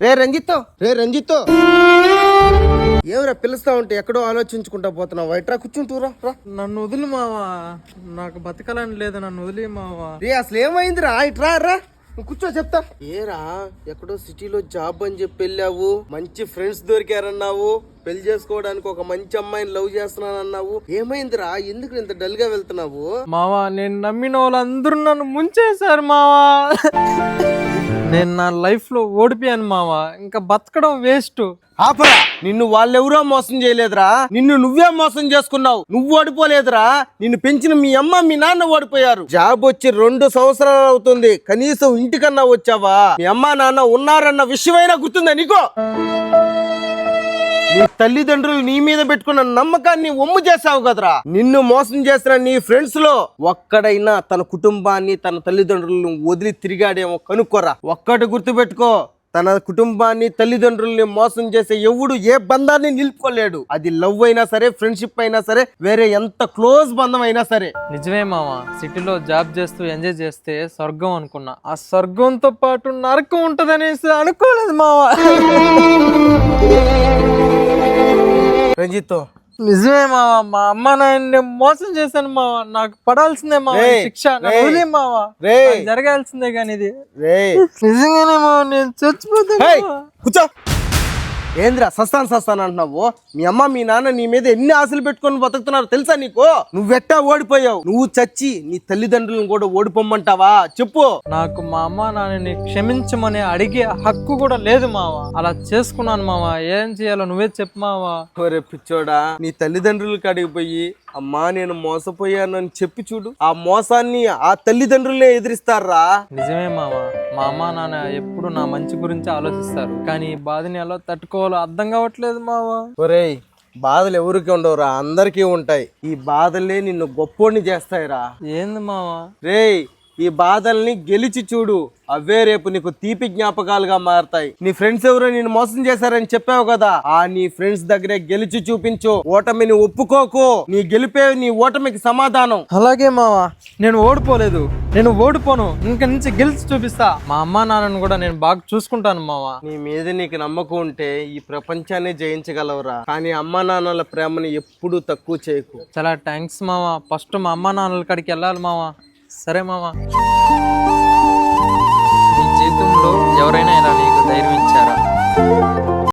రే రంజిత్ ఏమరా పిలుస్తా ఉంటే ఎక్కడో ఆలోచించుకుంటా పోతున్నావు. వైట్రా కూర్చుంటూరా. నన్ను వదిలి మావా, నాకు బతకాలని లేదు, నన్ను వదిలి మావా. రే అసలు ఏమైందిరా? ఇట్రా రా, కూర్చో చెప్తా. ఏరా ఎక్కడో సిటీలో జాబ్ అని చెప్పి వెళ్ళావు, మంచి ఫ్రెండ్స్ దొరికారన్నావు, పెళ్లి చేసుకోవడానికి ఒక మంచి అమ్మాయిని లవ్ చేస్తున్నానన్నావు. ఏమైందిరా? ఎందుకు ఇంత డల్ గా వెళ్తున్నావు? మావా, నేను నమ్మిన వాళ్ళందరూ నన్ను ముంచేశారు మావా. నేను నా లైఫ్ లో ఓడిపోయాను మావా, ఇంకా బతకడం వేస్ట్. ఆపరా, నిన్ను వాళ్ళెవరో మోసం చేయలేదురా, నిన్ను నువ్వే మోసం చేసుకున్నావు. నువ్వు ఓడిపోలేదురా, నిన్ను పెంచిన మీ అమ్మ మీ నాన్న ఓడిపోయారు. జాబ్ వచ్చి 2 సంవత్సరాలు అవుతుంది, కనీసం ఇంటికన్నా వచ్చావా? మీ అమ్మ నాన్న ఉన్నారన్న విషయమైనా గుర్తుందా నీకు? నీ తల్లిదండ్రులు నీ మీద పెట్టుకున్న నమ్మకాన్ని ఒమ్ము చేసావు కదరా. నిన్ను మోసం చేసిన నీ ఫ్రెండ్స్ లో ఒక్కడైనా తన కుటుంబాన్ని తన తల్లిదండ్రులను వదిలి తిరిగాడేమో కనుక్కోరా. ఒక్కటి గుర్తుపెట్టుకో, తన కుటుంబాన్ని తల్లిదండ్రుల్ని మోసం చేసే ఎవడు ఏ బంధాన్ని నిలుపుకోలేడు. అది లవ్ అయినా సరే, ఫ్రెండ్షిప్ అయినా సరే, వేరే ఎంత క్లోజ్ బంధం అయినా సరే. నిజమే మావా, సిటీలో జాబ్ చేస్తూ ఎంజాయ్ చేస్తే స్వర్గం అనుకున్నా, ఆ స్వర్గంతో పాటు నరకం ఉంటదనేసి అనుకోలేదు మావా. రంజిత్, నిజమే మావా, మా అమ్మ నాయన్ని మోసం చేశాను మావా, నాకు పడాల్సిందే మావా శిక్ష. మావా జరగాల్సిందే కానీ ఇది నిజంగానే మావా, నేను చచ్చిపోతాను. కూర్చో. ఏంద్రా సస్తాను అంటున్నావు? మీ అమ్మ మీ నాన్న నీ మీద ఎన్ని ఆశలు పెట్టుకొని బతుకుతున్నారు తెలుసా నీకు? నువ్వెట్టా ఓడిపోయావు. నువ్వు చచ్చి నీ తల్లిదండ్రులను కూడా ఓడిపోమ్మంటావా? చెప్పు. నాకు మా అమ్మ నాన్నని క్షమించమని అడిగే హక్కు కూడా లేదు మావా. అలా చేసుకున్నాను మావా, ఏం చేయాలో నువ్వే చెప్పు మావా. ఒరే పిచ్చోడా, నీ తల్లిదండ్రులకు అడిగిపోయి అమ్మా నేను మోసపోయాను అని చెప్పి చూడు. ఆ మోసాన్ని ఆ తల్లిదండ్రులే ఎదిరిస్తారా? నిజమే మావా, మా అమ్మ నాన్న ఎప్పుడు నా మంచి గురించి ఆలోచిస్తారు, కానీ ఈ బాధని ఎలా తట్టుకోవాలో అర్థం కావట్లేదు మావా. ఒరేయ్, బాధలు ఎవరికి ఉండవురా, అందరికీ ఉంటాయి. ఈ బాధలే నిన్ను గొప్పోడిని చేస్తాయిరా. ఏంది మావా? రేయ్, ఈ బాధల్ని గెలిచి చూడు, అవే రేపు నీకు తీపి జ్ఞాపకాలుగా మారతాయి. నీ ఫ్రెండ్స్ ఎవరో నిన్ను మోసం చేశారని చెప్పావు కదా, ఆ నీ ఫ్రెండ్స్ దగ్గరే గెలిచి చూపించు. ఓటమిని ఒప్పుకోకు. నీ గెలిపే నీ ఓటమికి సమాధానం. అలాగే మావా, నేను ఓడిపోలేదు, నేను ఓడిపోను, ఇంక నుంచి గెలిచి చూపిస్తా. మా అమ్మ నాన్నను కూడా నేను బాగా చూసుకుంటాను మావా. నీ మీద నీకు నమ్మకం ఉంటే ఈ ప్రపంచాన్ని జయించగలవురా, కానీ అమ్మ నాన్నల ప్రేమని ఎప్పుడూ తక్కువ చేయకు. చాలా థ్యాంక్స్ మావా. ఫస్ట్ మా అమ్మ నాన్నల కాడికి వెళ్ళాలి మావా. సరే మావా. నీ జీవితంలో ఎవరైనా ఇలా నీకు ధైర్యం ఇచ్చారా?